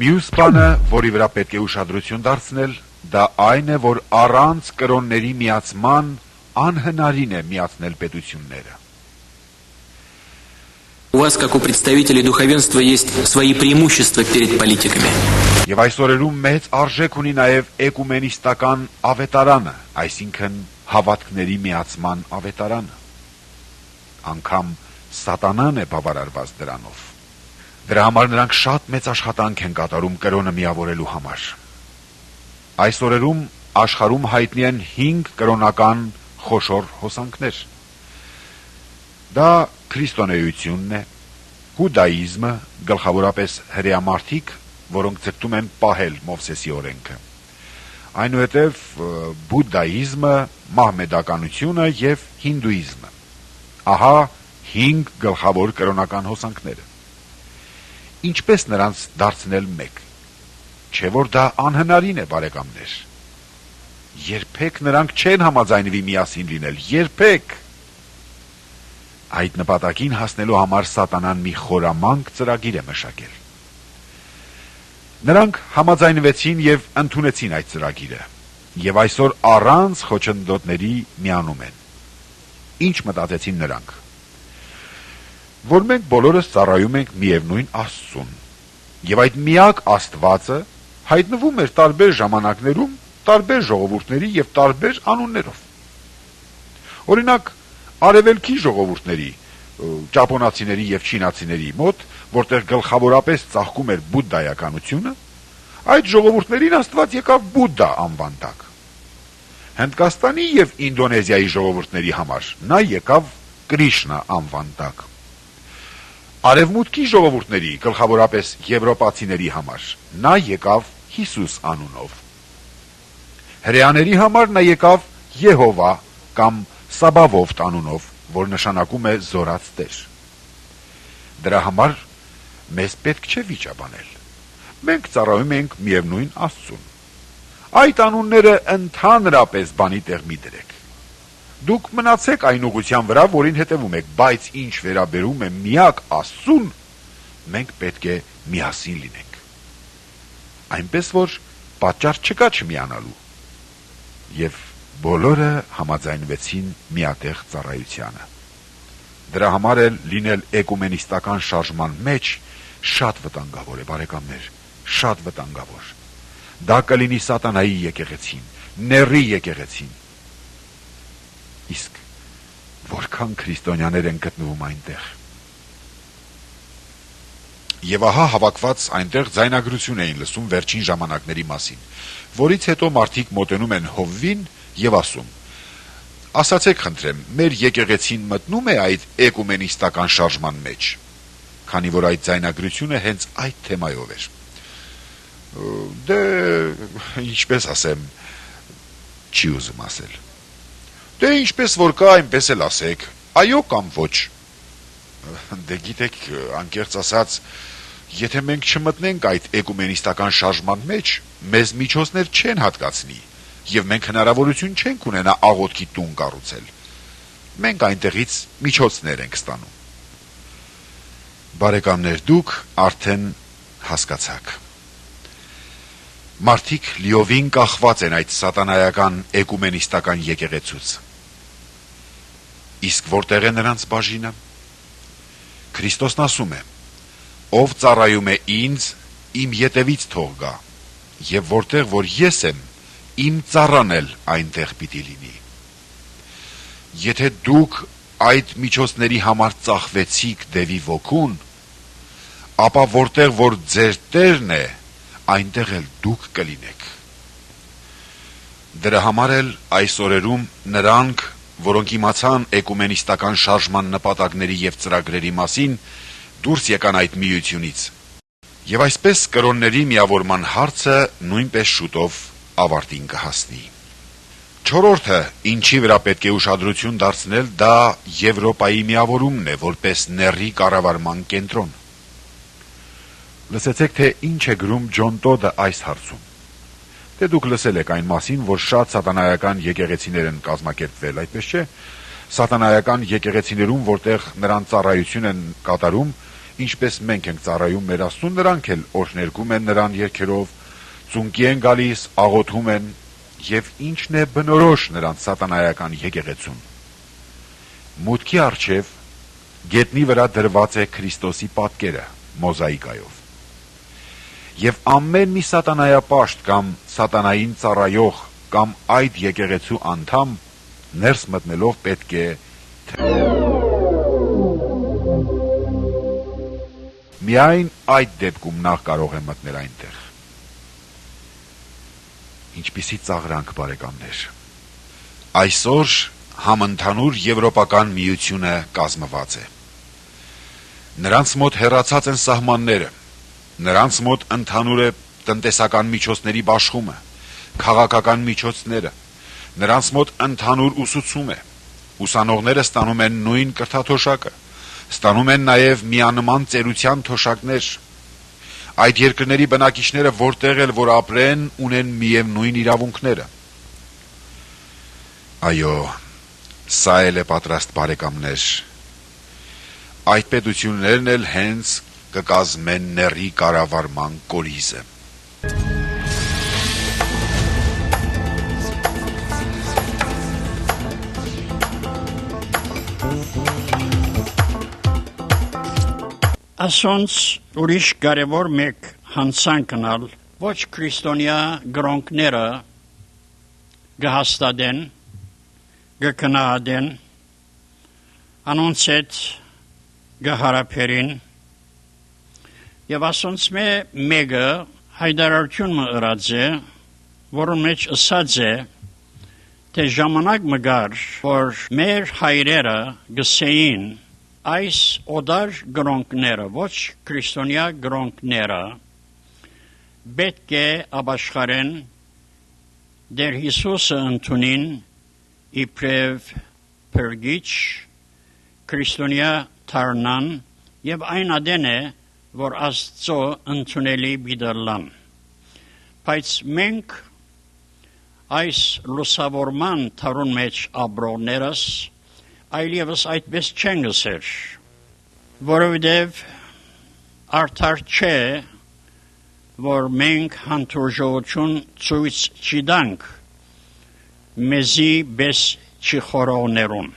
Մյուս բանը, որի վրա պետք է ուշադրություն դարձնել, դա այն է, որ առանց կրոնների միացման անհնարին է միացնել պետությունները։ У вас, как у представителей духовенства, есть свои преимущества перед политиками. Եվ այս օրերում մեծ արժեք ունի նաև էկումենիստական ավետարանը, այսինքն հավատքների միացման ավետարանը։ Անգամ սատանան է բավարարված դրանով։ Դրա համար նրանք շատ մեծ աշխատանք են կատարում կրոնը միավորելու համար։ Այս օրերում աշխարհում հայտնի են 5 կրոնական խոշոր հոսանքներ։ Դա քրիստոնեությունն է, հուդաիզմը, գլխավորապես հրեամարդիկ, որոնք ձգտում են պահել Մովսեսի օրենքը, այնուհետև բուդդայիզմը, մահմեդականությունը եւ հինդուիզմը։ Ահա 5 գլխավոր կրոնական հոսանքները։ Ինչպես նրանց դարձնել մեկ։ Չէ որ դա անհնարին է, բարեկամներ։ Երբեք նրանք չեն համաձայնվի միասին լինել, երբեք։ Այդ նպատակին հասնելու համար սատանան մի խորամանկ ծրագիր է մշակել։ Նրանք համաձայնվեցին եւ ընդունեցին այդ ծրագիրը, եւ այսօր առանց խոչընդոտների միանում են։ Ինչ մտածեցին նրանք։ Որ մենք բոլորս ծառայում ենք միևնույն Աստծուն, եւ այդ միակ Աստվածը հայտնվում էր տարբեր ժամանակներում, տարբեր ժողովուրդների եւ տարբեր անուններով։ Օրինակ, արևելքի ժողովուրդների, ճապոնացիների եւ չինացիների մոտ, որտեղ գլխավորապես ծաղկում էր բուդդայականությունը, այդ ժողովուրդներին Աստված եկավ Բուդդա անվան տակ։ Հնդկաստանի եւ Ինդոնեզիայի ժողովուրդների համար նա եկավ Կրիշնա անվան տակ։ Արևմուտքի ժողովուրդների, գլխավորապես եվրոպացիների համար նա եկավ Հիսուս անունով։ Հրեաների համար նա եկավ Եհովա կամ Սաբավովտ անունով, որ նշանակում է զորած Տեր։ Դրա համար մեզ պետք չէ վիճաբանել։ Մենք ծառայում ենք միևնույն Աստծուն։ Այդ անունները ընդհանրապես բանի տեղ մի դրեք։ Դուք մնացեք այն ուղղության վրա, որին հետևում եք, բայց ինչ վերաբերում է միակ Աստծուն, մենք պետք է միասին լինենք։ Այնպես որ պատճառ չկա չմիանալու։ Եվ բոլորը համաձայնվեցին միատեղ ծառայությանը։ Դրա համար էլ լինել էկումենիստական շարժման մեջ շատ վտանգավոր է, բարեկամներ, շատ վտանգավոր։ Դա կլինի սատանայի եկեղեցին, նեռի եկեղեցին։ Իսկ որքան քրիստոնյաներ են գտնվում այնտեղ։ Եվ ահա հավաքված այնտեղ ձայնագրություն էին լսում վերջին ժամանակների մասին, որից հետո մարդիկ մոտենում են Հովվին եւ ասում. ասացեք խնդրեմ, մեր եկեղեցին մտնում է այդ էկումենիստական շարժման մեջ, քանի որ այդ ձայնագրությունը հենց այդ թեմայով էր։ Դե, ինչպես ասեմ, չի ուզում ասել։ Դե ինչպես որ կա, այնպես էլ ասեք, այո կամ ոչ։ Դե գիտեք, անկեղծ ասած, եթե մենք չմտնենք այդ էկումենիստական շարժման մեջ, մեզ միջոցներ չեն հատկացնի, եւ մենք հնարավորություն չենք ունենա աղոթքի տուն կառուցել։ Մենք այնտեղից միջոցներ ենք ստանում։ Բարեկամներ, դուք արդեն հասկացաք։ Մարդիկ լիովին կախված են այդ սատանայական էկումենիստական եկեղեցուց։ Իսկ որտեղ է նրանց բաժինը։ Քրիստոսն ասում է. ով ծառայում է ինձ, իմ ետևից թող գա, եւ որտեղ որ ես եմ, իմ ծառան էլ այնտեղ պիտի լինի։ Եթե դուք այդ միջոցների համար ծախվեցիք դևի ոգուն, ապա որտեղ որ ձեր Տերն է, այնտեղ էլ դուք կլինեք։ Դրա համար էլ այս օրերում նրանք, որոնք իմացան էկումենիստական շարժման նպատակների եւ ծրագրերի մասին, դուրս եկան այդ միությունից։ Եվ այսպես կրոնների միավորման հարցը նույնպես շուտով ավարտին կհասնի։ Չորրորդը, ինչի վրա պետք է ուշադրություն դարձնել, դա Եվրոպայի միավորումն է, որպես նեռի կառավարման կենտրոն։ Լսեցեք, թե ինչ է գրում Ջոն Տոդը այս հարցում։ Դե դուք լսել եք այն մասին, որ շատ սատանայական եկեղեցիներ են կազմակերպվել, այդպես չէ։ Սատանայական եկեղեցիներում, որտեղ նրանց ծառայություն են կատարում ինչպես մենք ենք ծառայում մեր Աստծուն, նրանք էլ օրհներգում են նրան երգերով, ծունկի են գալիս, աղոթում են, եւ ինչն է բնորոշ նրանց սատանայական եկեղեցուն։ Մուտքի առջև գետնի վրա դրված է Քրիստոսի պատկերը մոզաիկայով։ Եվ ամեն մի սատանայապաշտ կամ սատանային ծառայող կամ այդ եկեղեցու անդամ ներս մտնելով պետք է միայն այդ դեպքում նախ կարող է մտնել այնտեղ։ Ինչպիսի ծաղրանք, բարեկամներ։ Այսօր համընդհանուր եվրոպական միությունը կազմված է։ Նրանց մոտ հեռացած են սահմանները, նրանց մոտ ընդհանուր է տնտեսական միջոցների բաշխումը, քաղաքական միջոցները, նրանց մոտ ընդհանուր ուսուցում է, ուսանողները ստանում են նույն կրթաթոշակը, ստանում են նաև միանման ծերության թոշակներ, այդ երկրների բնակիչները որտեղ էլ որ ապրեն, ունեն միևնույն իրավունքները։ Այո, սա էլ է պատրաստ, բարեկամներ, այդ պետություններն էլ հենց կկազմեն նեռի կառավարման կորիզը։ Ասոնց ուրիշ կարևոր մեկ հանցանքնալ ոչ քրիստոնյա գրոնքները գհաստատեն, գկնահատեն, անոնց հետ գհարապերին, եւ ասոնց մեկը հայտարարություն մը ըրած է, որում մեջ ըսած է, թե ժամանակ մը գար, որ մեր հայրերը գսեին այս օդար գրոնքները, ոչ քրիստոնյա գրոնքները, պետք է ապաշխարեն Դեր Հիսուսը ընդունին իբրև փրկիչ, քրիստոնյա դառնան եւ այն ադեն է, որ Աստծո ընդունելի բիդալան։ Բայց մենք այս լուսավորման թարուն մեջ ապրողներս այլևս այդպես չեն գսեր, որովհետև արդար չէ, որ մենք հանդուրժողություն ցույց չտանք մեզի բես չխորողներուն։